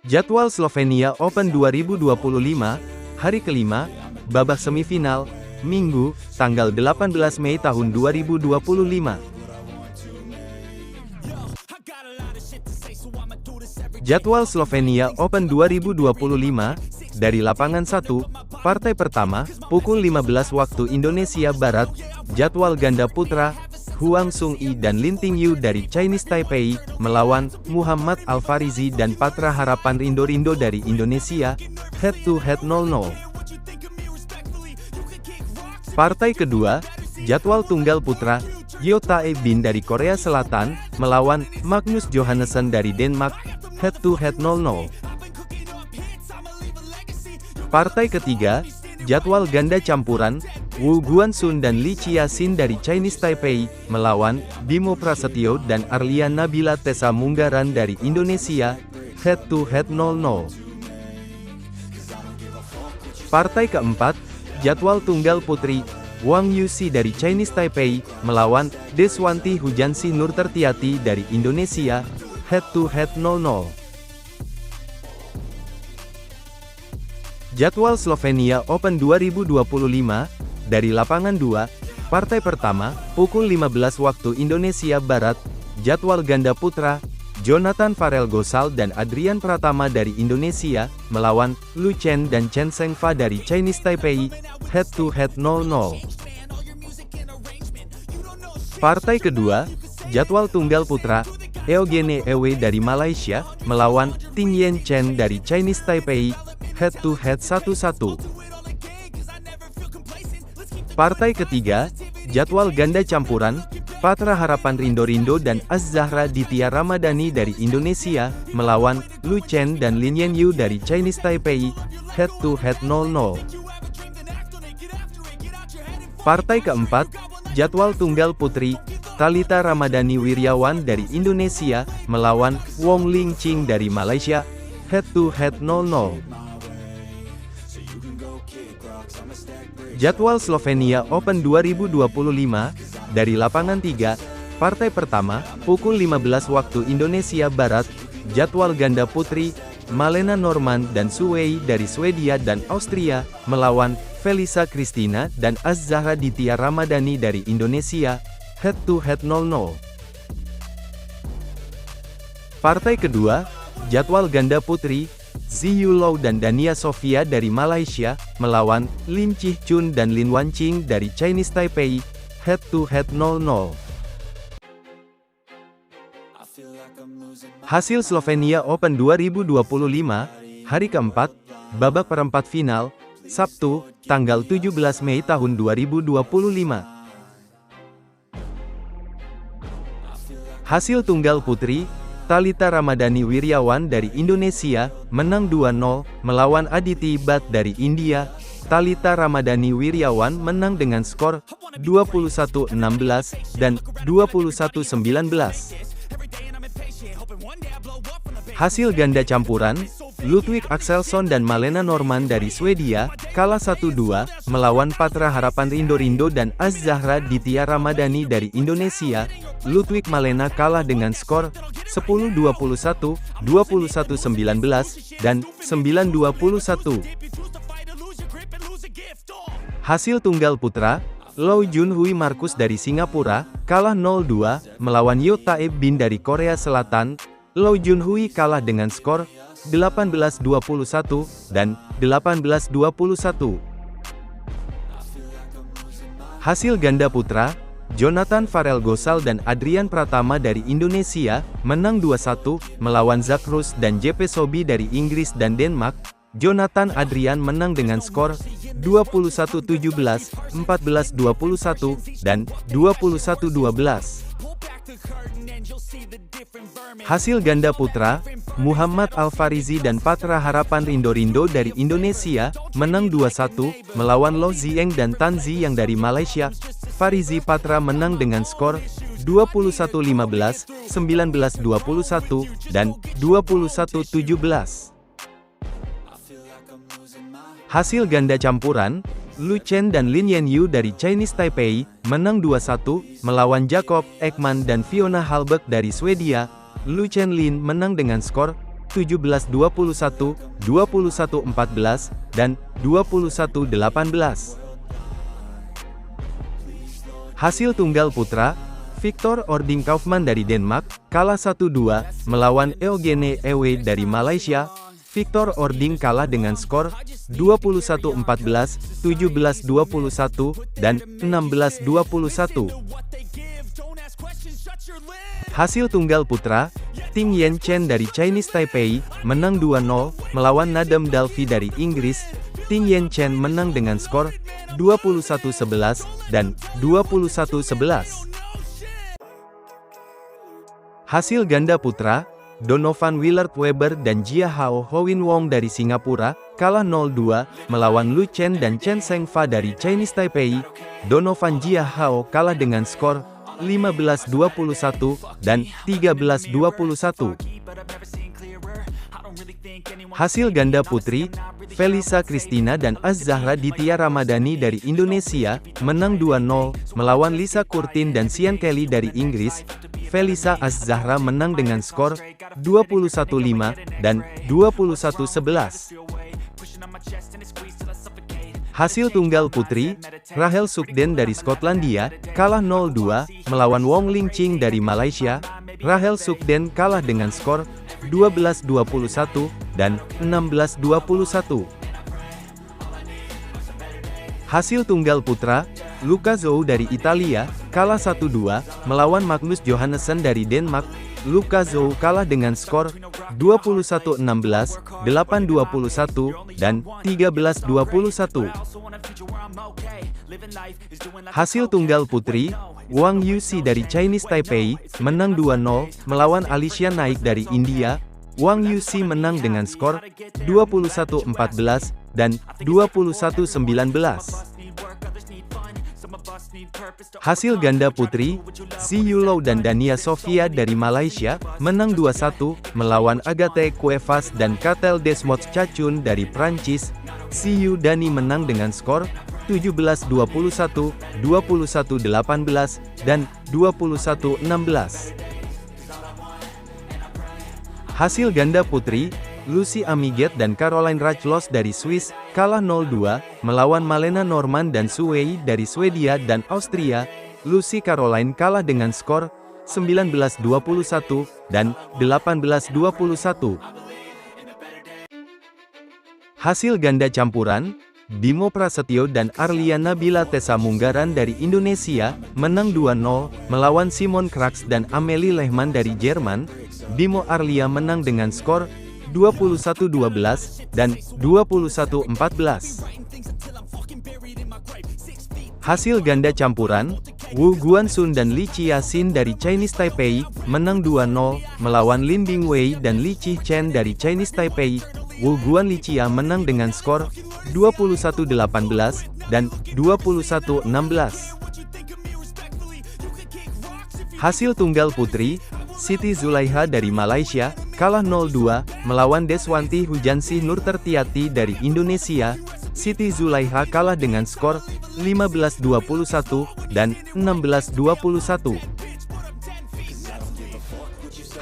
Jadwal Slovenia Open 2025, hari kelima, babak semifinal, Minggu, tanggal 18 Mei tahun 2025. Jadwal Slovenia Open 2025, dari lapangan 1, partai pertama, pukul 15 waktu Indonesia Barat, jadwal ganda putra, Huang Sung-i dan Lin Ting-yu dari Chinese Taipei, melawan Muhammad Al-Farizi dan Patra Harapan Rindo-Rindo dari Indonesia, head to head 0-0. Partai kedua, jadwal tunggal putra, Yo Tae-bin dari Korea Selatan, melawan Magnus Johannesson dari Denmark, head to head 0-0. Partai ketiga, jadwal ganda campuran, Wu Guanxun dan Li Chia-sin dari Chinese Taipei, melawan Bimo Prasetyo dan Arlian Nabila Tessa Munggaran dari Indonesia, head to head 0-0. Partai keempat, jadwal tunggal putri, Wang Yusi dari Chinese Taipei, melawan Deswanti Hujansi Nur Tertiati dari Indonesia, head to head 0-0. Jadwal Slovenia Open 2025, dari lapangan 2, partai pertama, pukul 15 waktu Indonesia Barat, jadwal ganda putra, Jonathan Farel Gosal dan Adrian Pratama dari Indonesia, melawan Lu Chen dan Chen Zhengfa dari Chinese Taipei, head to head 0-0. Partai kedua, jadwal tunggal putra, Eugene Ewe dari Malaysia, melawan Ting Yen Chen dari Chinese Taipei, head to head 1-1. Partai ketiga, jadwal ganda campuran, Patra Harapan Rindo-Rindo dan Az-Zahra Ditya Ramadhani dari Indonesia, melawan Lu Chen dan Lin Yanyu dari Chinese Taipei, head to head 0-0. Partai keempat, jadwal tunggal putri, Thalita Ramadhani Wiryawan dari Indonesia, melawan Wong Ling Ching dari Malaysia, head to head 0-0. Jadwal Slovenia Open 2025, dari lapangan 3, partai pertama, pukul 15 waktu Indonesia Barat, jadwal ganda putri, Malena Norman dan Su Wei dari Swedia dan Austria, melawan Felisa Christina dan Az-Zahra Ditya Ramadhani dari Indonesia, head to head 0-0. Partai kedua, jadwal ganda putri, Ziyu Lau dan Dania Sofia dari Malaysia, melawan Lin Chih Chun dan Lin Wanqing dari Chinese Taipei, head to head 0-0. Hasil Slovenia Open 2025, hari keempat, babak perempat final, Sabtu, tanggal 17 Mei tahun 2025. Hasil tunggal putri, Thalita Ramadhani Wiryawan dari Indonesia, menang 2-0, melawan Aditi Bhatt dari India. Thalita Ramadhani Wiryawan menang dengan skor 21-16, dan 21-19. Hasil ganda campuran, Ludwig Axelsson dan Malena Norman dari Swedia, kalah 1-2, melawan Patra Harapan Rindo-Rindo dan Az-Zahra Ditya Ramadhani dari Indonesia. Ludwig Malena kalah dengan skor 10-21, 21-19, dan 9-21. Hasil tunggal putra, Lau Junhui Markus dari Singapura, kalah 0-2, melawan Yo Tae-bin dari Korea Selatan. Lau Junhui kalah dengan skor 18-21, dan 18-21. Hasil ganda putra, Jonathan Farel Gosal dan Adrian Pratama dari Indonesia, menang 2-1, melawan Zak Rus dan JP Sobi dari Inggris dan Denmark. Jonathan Adrian menang dengan skor 21-17, 14-21, dan 21-12. Hasil ganda putra, Muhammad Al-Farizi dan Patra Harapan Rindo-Rindo dari Indonesia, menang 2-1, melawan Lo Zieng dan Tan Ziyang dari Malaysia. Farizi Patra menang dengan skor 21-15, 19-21, dan 21-17. Hasil ganda campuran, Lu Chen dan Lin Yanyu dari Chinese Taipei, menang 2-1, melawan Jacob Ekman dan Fiona Halberg dari Swedia. Lu Chenlin menang dengan skor 17-21, 21-14, dan 21-18. Hasil tunggal putra, Victor Ording Kaufman dari Denmark, kalah 1-2, melawan Eugene Ewe dari Malaysia. Victor Ording kalah dengan skor 21-14, 17-21, dan 16-21. Hasil tunggal putra, Ting Yen Chen dari Chinese Taipei, menang 2-0, melawan Nadam Dalvi dari Inggris. Ting Yen Chen menang dengan skor 21-11, dan 21-11. Hasil ganda putra, Donovan Willard-Weber dan Jia Hao Howin Wong dari Singapura, kalah 0-2, melawan Lu Chen dan Chen Zhengfa dari Chinese Taipei. Donovan Jia Hao kalah dengan skor 15-21, dan 13-21. Hasil ganda putri, Felisa Christina dan Az-Zahra Ditya Ramadhani dari Indonesia, menang 2-0, melawan Lisa Curtin dan Sian Kelly dari Inggris. Felisa Az-Zahra menang dengan skor 21-5, dan 21-11. Hasil tunggal putri, Rahel Sukden dari Skotlandia, kalah 0-2, melawan Wong Ling Ching dari Malaysia. Rahel Sukden kalah dengan skor 12-21, dan 16-21. Hasil tunggal putra, Luca Zou dari Italia, kalah 1-2, melawan Magnus Johannesson dari Denmark. Luca Zou kalah dengan skor 21-16, 8-21, dan 13-21. Hasil tunggal putri, Wang Yusi dari Chinese Taipei, menang 2-0, melawan Alicia Naik dari India. Wang Yusi menang dengan skor 21-14, dan 21-19. Hasil ganda putri, Xi Yulou dan Dania Sofia dari Malaysia, menang 2-1, melawan Agathe Cuevas dan Katel Desmots Cachun dari Prancis. Xi Yu Dani menang dengan skor 17-21, 21-18, dan 21-16. Hasil ganda putri, Lucy Amiget dan Caroline Rachlos dari Swiss, kalah 0-2, melawan Malena Norman dan Su Wei dari Swedia dan Austria. Lucy Caroline kalah dengan skor 19-21, dan 18-21. Hasil ganda campuran, Bimo Prasetyo dan Arlia Nabila Tessa Munggaran dari Indonesia, menang 2-0, melawan Simon Krax dan Amelie Lehmann dari Jerman. Bimo Arlia menang dengan skor 21-12, dan 21-14. Hasil ganda campuran, Wu Guanxun dan Li Chia-sin dari Chinese Taipei, menang 2-0, melawan Lin Bingwei dan Li Chi-chen dari Chinese Taipei. Wu Guan Li Chia menang dengan skor 21-18, dan 21-16. Hasil tunggal putri, Siti Zulaiha dari Malaysia, kalah 0-2, melawan Deswanti Hujansih Nur Tertiati dari Indonesia. Siti Zulaiha kalah dengan skor 15-21, dan 16-21.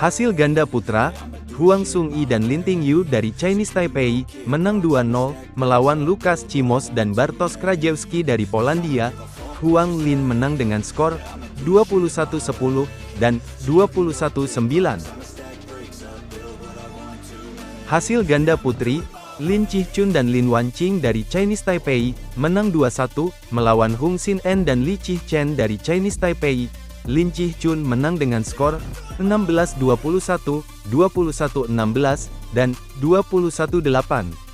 Hasil ganda putra, Huang Sung-yi dan Lin Ting-yu dari Chinese Taipei, menang 2-0, melawan Lukas Cimos dan Bartosz Krajewski dari Polandia. Huang Lin menang dengan skor 21-10, dan 21-9. Hasil ganda putri, Lin Chi-chun dan Lin Wanqing dari Chinese Taipei, menang 2-1, melawan Hung Sin-en dan Li Chi-chen dari Chinese Taipei. Lin Chi-chun menang dengan skor 16-21, 21-16, dan 21-8.